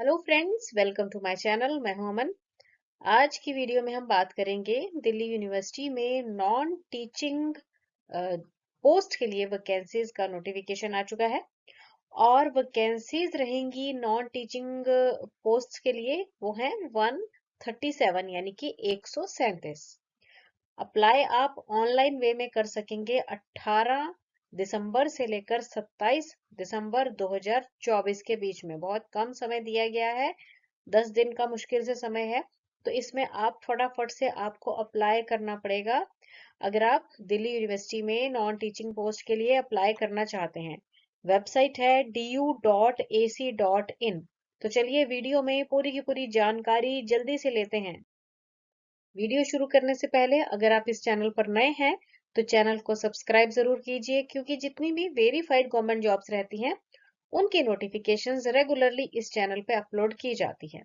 Hello friends, welcome to my channel. मैं हूं अमन। आज की वीडियो में हम बात करेंगे दिल्ली यूनिवर्सिटी में नॉन टीचिंग पोस्ट के लिए वैकेंसीज का नोटिफिकेशन आ चुका है और वैकेंसीज रहेंगी नॉन टीचिंग पोस्ट के लिए। वो हैं 137 यानी कि 137। अप्लाई आप ऑनलाइन वे में कर सकेंगे 18 दिसंबर से लेकर 27 दिसंबर 2024 के बीच में। बहुत कम समय दिया गया है, 10 दिन का मुश्किल से समय है। तो इसमें आप फटाफट से आपको अप्लाई करना पड़ेगा अगर आप दिल्ली यूनिवर्सिटी में नॉन टीचिंग पोस्ट के लिए अप्लाई करना चाहते हैं। वेबसाइट है du.ac.in। तो चलिए वीडियो में पूरी की पूरी जानकारी जल्दी से लेते हैं। वीडियो शुरू करने से पहले अगर आप इस चैनल पर नए हैं तो चैनल को सब्सक्राइब जरूर कीजिए, क्योंकि जितनी भी वेरीफाइड गवर्नमेंट जॉब्स रहती हैं उनकी नोटिफिकेशंस रेगुलरली इस चैनल पे अपलोड की जाती है।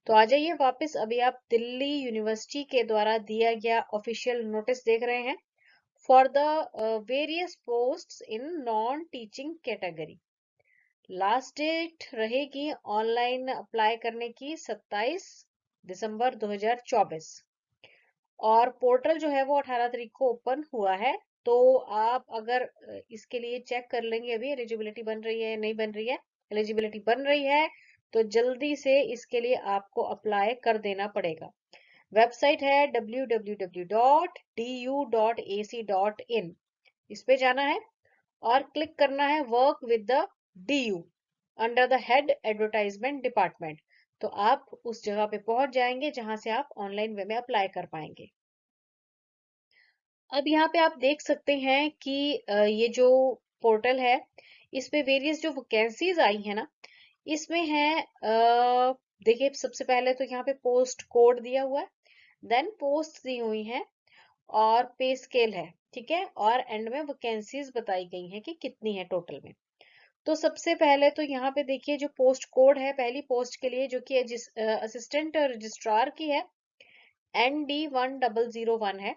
तो आ जाइए वापस। अभी आप दिल्ली यूनिवर्सिटी के द्वारा दिया गया ऑफिशियल नोटिस देख रहे हैं for the various posts in non teaching category. Last date रहेगी ऑनलाइन अप्लाई करने की 27 दिसंबर 2024 और पोर्टल जो है वो 18 तारीख को ओपन हुआ है। तो आप अगर इसके लिए चेक कर लेंगे अभी एलिजिबिलिटी बन रही है नहीं बन रही है। एलिजिबिलिटी बन रही है तो जल्दी से इसके लिए आपको अप्लाई कर देना पड़ेगा। वेबसाइट है www.du.ac.in। इस पे जाना है और क्लिक करना है work with the DU under the head advertisement department. तो आप उस जगह पे पहुंच जाएंगे जहां से आप ऑनलाइन वे में अप्लाई कर पाएंगे। अब यहाँ पे आप देख सकते हैं कि ये जो पोर्टल है इस पे वेरियस जो वैकेंसीज आई है ना, इसमें है देखिए सबसे पहले तो यहाँ पे पोस्ट कोड दिया हुआ है, देन पोस्ट दी हुई है और पे स्केल है, ठीक है, और एंड में वैकेंसीज बताई गई हैं कि कितनी है टोटल में। तो सबसे पहले तो यहाँ पे देखिए जो पोस्ट कोड है पहली पोस्ट के लिए जो कि असिस्टेंट रजिस्ट्रार की है ND1001 है।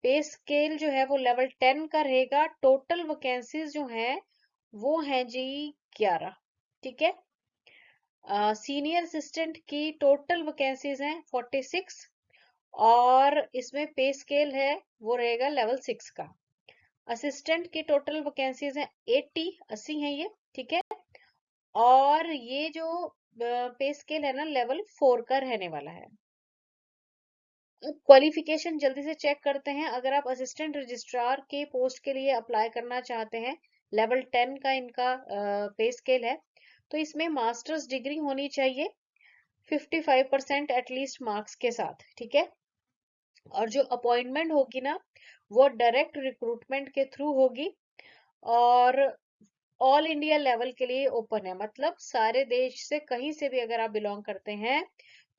पे स्केल जो है वो लेवल 10 का रहेगा। टोटल वैकेंसीज जो हैं वो हैं जी 11, ठीक है। सीनियर असिस्टेंट की टोटल वैकेंसीज हैं 46 और इसमें पे स्केल है वो रहेगा लेवल 6 का। असिस्टेंट की टोटल वैकेंसीज हैं 80 हैं ये, ठीक है। और ये जो पे स्केल है ना लेवल 4 का रहने वाला है। अब क्वालिफिकेशन जल्दी से चेक करते हैं। अगर आप असिस्टेंट रजिस्ट्रार के पोस्ट के लिए अप्लाई करना चाहते हैं, लेवल 10 का इनका पे स्केल है, तो इसमें मास्टर्स डिग्री होनी चाहिए 55% एटलीस्ट मार्क्स के साथ, ठीक है। और जो अपॉइंटमेंट होगी ना वो डायरेक्ट रिक्रूटमेंट के थ्रू होगी और ऑल इंडिया लेवल के लिए ओपन है। मतलब सारे देश से कहीं से भी अगर आप बिलोंग करते हैं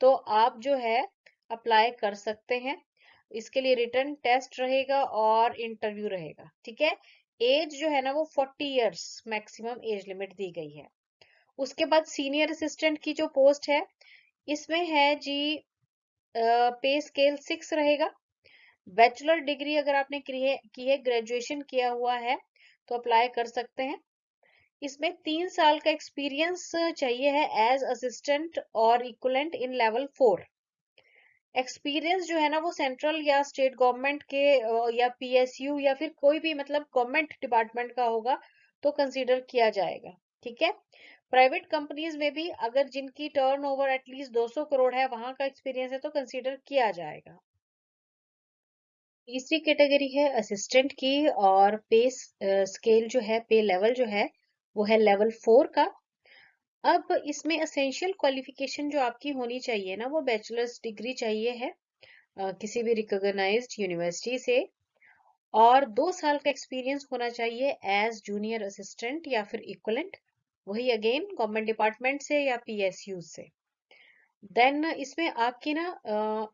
तो आप जो है अप्लाई कर सकते हैं। इसके लिए रिटन टेस्ट रहेगा और इंटरव्यू रहेगा, ठीक है। एज जो है ना वो 40 इयर्स मैक्सिमम एज लिमिट दी गई है। उसके बाद सीनियर असिस्टेंट की जो पोस्ट है इसमें है जी पे स्केल 6 रहेगा। बैचलर डिग्री अगर आपने की है ग्रेजुएशन किया हुआ है तो अप्लाई कर सकते हैं। इसमें 3 साल का एक्सपीरियंस चाहिए है एज असिस्टेंट और इक्वलेंट इन लेवल 4। एक्सपीरियंस जो है ना वो सेंट्रल या स्टेट गवर्नमेंट के या PSU या फिर कोई भी मतलब गवर्नमेंट डिपार्टमेंट का होगा तो कंसीडर किया जाएगा, ठीक है। प्राइवेट कंपनीज में भी अगर जिनकी टर्नओवर एटलीस्ट 200 करोड़ है वहां का एक्सपीरियंस है तो कंसीडर किया जाएगा। तीसरी कैटेगरी है असिस्टेंट की और पे स्केल जो है पे लेवल जो है वो है लेवल 4 का। अब इसमें असेंशियल क्वालिफिकेशन जो आपकी होनी चाहिए ना वो बैचलर्स डिग्री चाहिए है किसी भी रिकॉग्नाइज्ड यूनिवर्सिटी से और 2 साल का एक्सपीरियंस होना चाहिए एज जूनियर असिस्टेंट या फिर इक्वलेंट, वही अगेन गवर्नमेंट डिपार्टमेंट से या PSU से। देन इसमें आपकी ना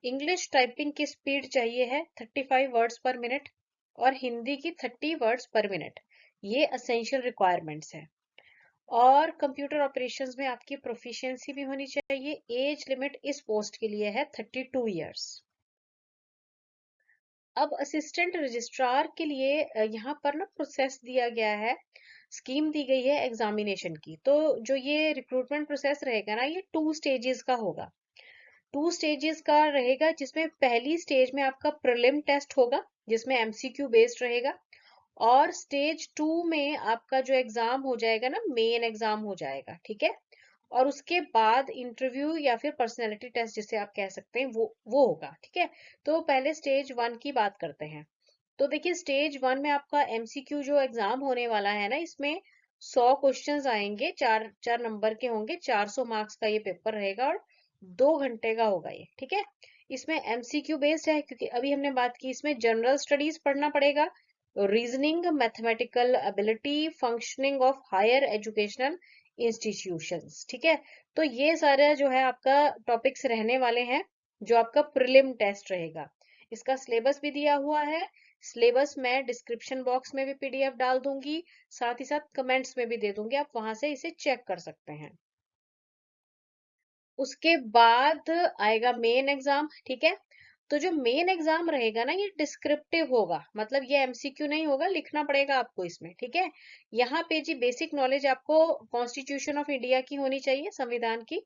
इंग्लिश टाइपिंग की स्पीड चाहिए है 35 वर्ड्स पर मिनट और हिंदी की 30 वर्ड्स पर मिनट। ये असेंशियल रिक्वायरमेंट्स है। और कंप्यूटर ऑपरेशंस में आपकी प्रोफिशिएंसी भी होनी चाहिए। एज लिमिट इस पोस्ट के लिए है 32 इयर्स। अब असिस्टेंट रजिस्ट्रार के लिए यहाँ पर ना प्रोसेस दिया गया है स्कीम दी गई है एग्जामिनेशन की। तो जो ये रिक्रूटमेंट प्रोसेस रहेगा ना, ये 2 स्टेजेस का होगा। 2 स्टेजेस का रहेगा, जिसमें पहली स्टेज में आपका प्रीलिम टेस्ट होगा, जिसमें एमसीक्यू बेस्ड रहेगा। और स्टेज 2 में आपका जो एग्जाम हो जाएगा ना, मेन एग्जाम हो जाएगा, ठीक है। और उसके बाद इंटरव्यू या फिर पर्सनैलिटी टेस्ट जिसे आप कह सकते हैं, वो होगा, ठीक है। तो पहले स्टेज 1 की बात करते हैं। तो देखिए, स्टेज 1 में आपका एमसीक्यू जो एग्जाम होने वाला है ना, इसमें 100 क्वेश्चंस आएंगे, चार चार नंबर के होंगे, 400 मार्क्स का ये पेपर रहेगा, और 2 घंटे का होगा ये, ठीक है। इसमें एमसीक्यू बेस्ड है, क्योंकि अभी हमने बात की, इसमें जनरल स्टडीज पढ़ना पड़ेगा, reasoning, mathematical ability, functioning of higher educational institutions, ठीक है। तो ये सारा जो है आपका टॉपिक्स रहने वाले हैं, जो आपका प्रीलिम टेस्ट रहेगा। इसका सिलेबस भी दिया हुआ है। सिलेबस मैं डिस्क्रिप्शन बॉक्स में भी पीडीएफ डाल दूंगी, साथ ही साथ कमेंट्स में भी दे दूंगी, आप वहां से इसे चेक कर सकते हैं। उसके बाद आएगा मेन एग्जाम, ठीक है। तो जो मेन एग्जाम रहेगा ना, ये डिस्क्रिप्टिव होगा, मतलब ये एमसीक्यू नहीं होगा, लिखना पड़ेगा आपको इसमें, ठीक है। यहाँ पे जी बेसिक नॉलेज आपको कॉन्स्टिट्यूशन ऑफ इंडिया की होनी चाहिए, संविधान की,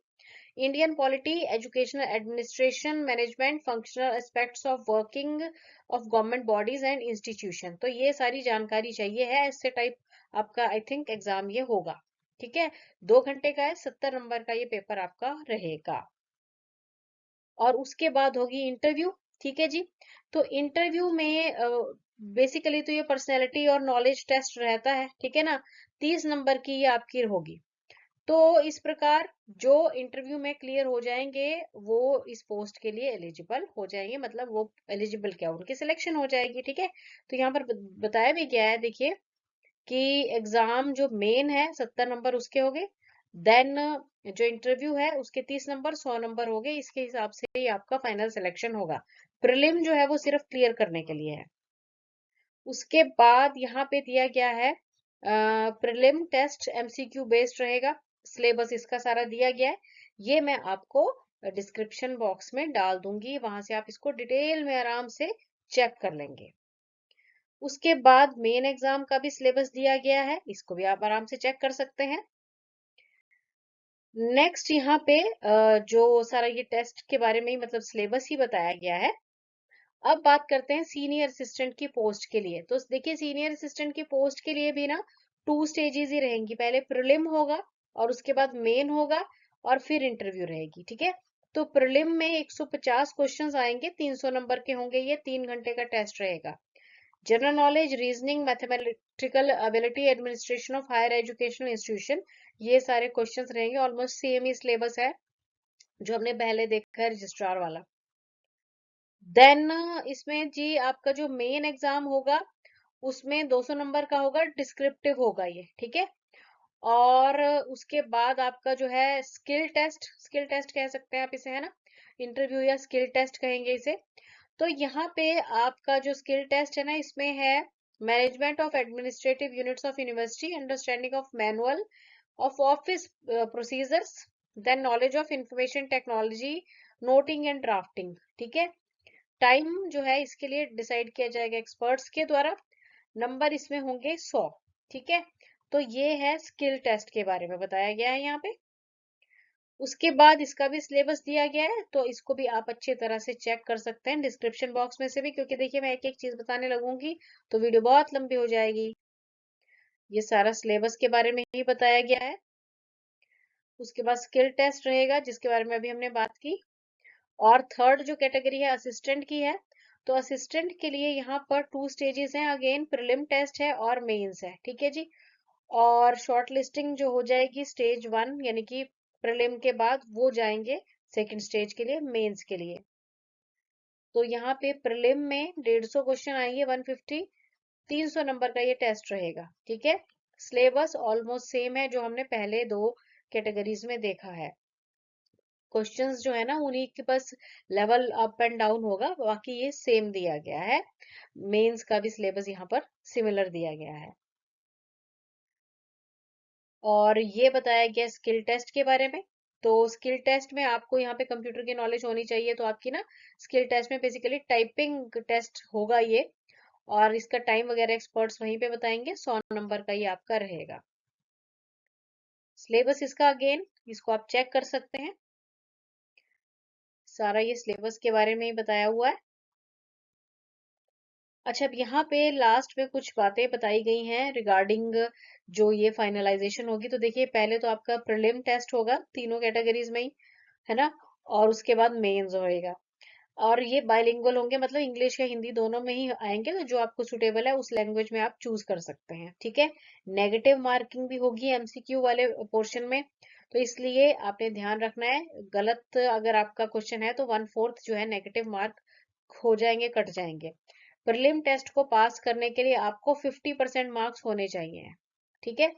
Indian polity, educational administration, management, functional aspects of working of government bodies and institution. तो ये सारी जानकारी चाहिए है, ऐसे टाइप आपका आई थिंक एग्जाम ये होगा, ठीक है। 2 घंटे का है, 70 नंबर का ये पेपर आपका रहेगा। और उसके बाद होगी इंटरव्यू, ठीक है जी। तो इंटरव्यू में बेसिकली तो ये पर्सनैलिटी और नॉलेज टेस्ट रहता है, ठीक है ना। 30 नंबर की ये आपकी होगी। तो इस प्रकार जो इंटरव्यू में क्लियर हो जाएंगे, वो इस पोस्ट के लिए एलिजिबल हो जाएंगे, मतलब वो एलिजिबल क्या, उनकी सिलेक्शन हो जाएगी, ठीक है। तो यहाँ पर बताया भी गया है, देखिए कि एग्जाम जो मेन है 70 नंबर उसके हो गए, देन जो इंटरव्यू है उसके 30 नंबर, 100 नंबर हो गए। इसके हिसाब से ही आपका फाइनल सिलेक्शन होगा। प्रीलिम जो है वो सिर्फ क्लियर करने के लिए है। उसके बाद यहाँ पे दिया गया है प्रीलिम टेस्ट एमसीक्यू बेस्ड रहेगा, सिलेबस इसका सारा दिया गया है। ये मैं आपको डिस्क्रिप्शन बॉक्स में डाल दूंगी, वहां से आप इसको डिटेल में आराम से चेक कर लेंगे। उसके बाद मेन एग्जाम का भी सिलेबस दिया गया है, इसको भी आप आराम से चेक कर सकते हैं। नेक्स्ट यहाँ पे जो सारा ये टेस्ट के बारे में ही, मतलब सिलेबस ही बताया गया है। अब बात करते हैं सीनियर असिस्टेंट की पोस्ट के लिए। तो देखिए, सीनियर असिस्टेंट की पोस्ट के लिए भी ना 2 स्टेजेस ही रहेंगी, पहले प्रीलिम होगा, और उसके बाद मेन होगा, और फिर इंटरव्यू रहेगी, ठीक है। तो प्रीलिम में 150 क्वेश्चंस आएंगे, 300 नंबर के होंगे, ये 3 घंटे का टेस्ट रहेगा। General knowledge, reasoning, mathematical ability, administration of higher educational institution, ये सारे क्वेश्चंस रहेंगे। ऑलमोस्ट सेम ही सिलेबस है जो हमने पहले देखा है रजिस्ट्रार वाला। देन इसमें जी आपका जो मेन एग्जाम होगा, उसमें 200 नंबर का होगा, डिस्क्रिप्टिव होगा ये, ठीक है। और उसके बाद आपका जो है स्किल टेस्ट कह सकते हैं आप इसे, है ना। इंटरव्यू या स्किल टेस्ट कहेंगे इसे। तो यहाँ पे आपका जो स्किल टेस्ट है ना, इसमें है management of administrative units of university, understanding of manual of office procedures, then knowledge of information technology, noting and drafting, ठीक है। टाइम जो है इसके लिए डिसाइड किया जाएगा एक्सपर्ट्स के द्वारा। नंबर इसमें होंगे 100, ठीक है। तो ये है स्किल टेस्ट के बारे में बताया गया है यहाँ पे। उसके बाद इसका भी सिलेबस दिया गया है, तो इसको भी आप अच्छी तरह से चेक कर सकते हैं डिस्क्रिप्शन बॉक्स में से भी, क्योंकि देखिए मैं एक एक चीज बताने लगूंगी तो वीडियो बहुत लंबी हो जाएगी। ये सारा सिलेबस के बारे में ही बताया गया है। उसके बाद स्किल टेस्ट रहेगा, जिसके बारे में अभी हमने बात की। और थर्ड जो कैटेगरी है असिस्टेंट की है। तो असिस्टेंट के लिए यहाँ पर 2 स्टेजेस हैं, अगेन प्रीलिम टेस्ट है और मेंस है, ठीक है जी। और शॉर्ट लिस्टिंग जो हो जाएगी स्टेज 1, यानी कि प्रीलिम के बाद वो जाएंगे सेकंड स्टेज के लिए, मेंस के लिए। तो यहाँ पे प्रीलिम में 150 क्वेश्चन आएंगे, 150, 300 नंबर का ये टेस्ट रहेगा, ठीक है। सिलेबस ऑलमोस्ट सेम है जो हमने पहले 2 कैटेगरीज में देखा है। क्वेश्चंस जो है ना, उन्हीं के बस लेवल अप एंड डाउन होगा, बाकी ये सेम दिया गया है। मेंस का भी सिलेबस यहाँ पर सिमिलर दिया गया है। और ये बताया गया स्किल टेस्ट के बारे में। तो स्किल टेस्ट में आपको यहाँ पे कंप्यूटर की नॉलेज होनी चाहिए, तो आपकी ना स्किल टेस्ट में बेसिकली टाइपिंग टेस्ट होगा ये। और इसका टाइम वगैरह एक्सपर्ट्स वहीं पे बताएंगे। 100 नंबर का ये आपका रहेगा। सिलेबस इसका अगेन इसको आप चेक कर सकते हैं, सारा ये सिलेबस के बारे में ही बताया हुआ है। अच्छा, अब यहाँ पे लास्ट में कुछ बातें बताई गई हैं रिगार्डिंग जो ये फाइनलाइजेशन होगी। तो देखिए, पहले तो आपका प्रीलिम टेस्ट होगा तीनों कैटेगरीज में ही, है ना, और उसके बाद मेंस होएगा। और ये बाइलिंगुअल होंगे, मतलब इंग्लिश या हिंदी दोनों में ही आएंगे, तो जो आपको सुटेबल है उस लैंग्वेज में आप चूज कर सकते हैं, ठीक है। नेगेटिव मार्किंग भी होगी एमसीक्यू वाले पोर्शन में, तो इसलिए आपने ध्यान रखना है। गलत अगर आपका क्वेश्चन है तो 1/4 जो है नेगेटिव मार्क हो जाएंगे, कट जाएंगे। प्रीलिम टेस्ट को पास करने के लिए आपको 50% मार्क्स होने चाहिए, ठीक है।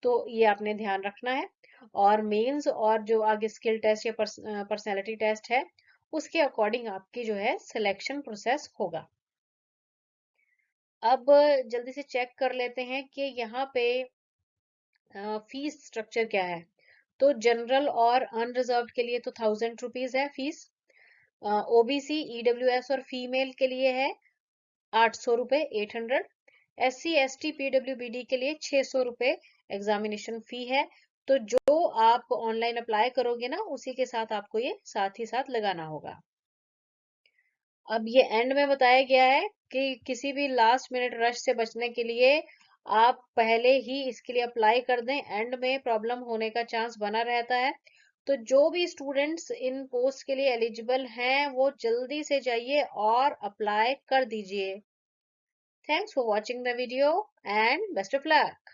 तो ये आपने ध्यान रखना है। और मेंस और जो आगे स्किल टेस्ट या पर्सनालिटी टेस्ट है, उसके अकॉर्डिंग आपकी जो है सिलेक्शन प्रोसेस होगा। अब जल्दी से चेक कर लेते हैं कि यहाँ पे फीस स्ट्रक्चर क्या है। तो जनरल और अनरिजर्व्ड के लिए तो 1000 रुपीज है फीस। ओबीसी, ईडब्ल्यूएस और फीमेल के लिए है 800 रुपए, 800। SC ST PWBD के लिए 600 रुपए एग्जामिनेशन फी है। तो जो आप ऑनलाइन अप्लाई करोगे ना, उसी के साथ आपको ये साथ ही साथ लगाना होगा। अब ये एंड में बताया गया है कि किसी भी लास्ट मिनट रश से बचने के लिए आप पहले ही इसके लिए अप्लाई कर दें, एंड में प्रॉब्लम होने का चांस बना रहता है। तो जो भी स्टूडेंट्स इन पोस्ट के लिए एलिजिबल हैं, वो जल्दी से जाइए और अप्लाई कर दीजिए। Thanks for watching the video and best of luck.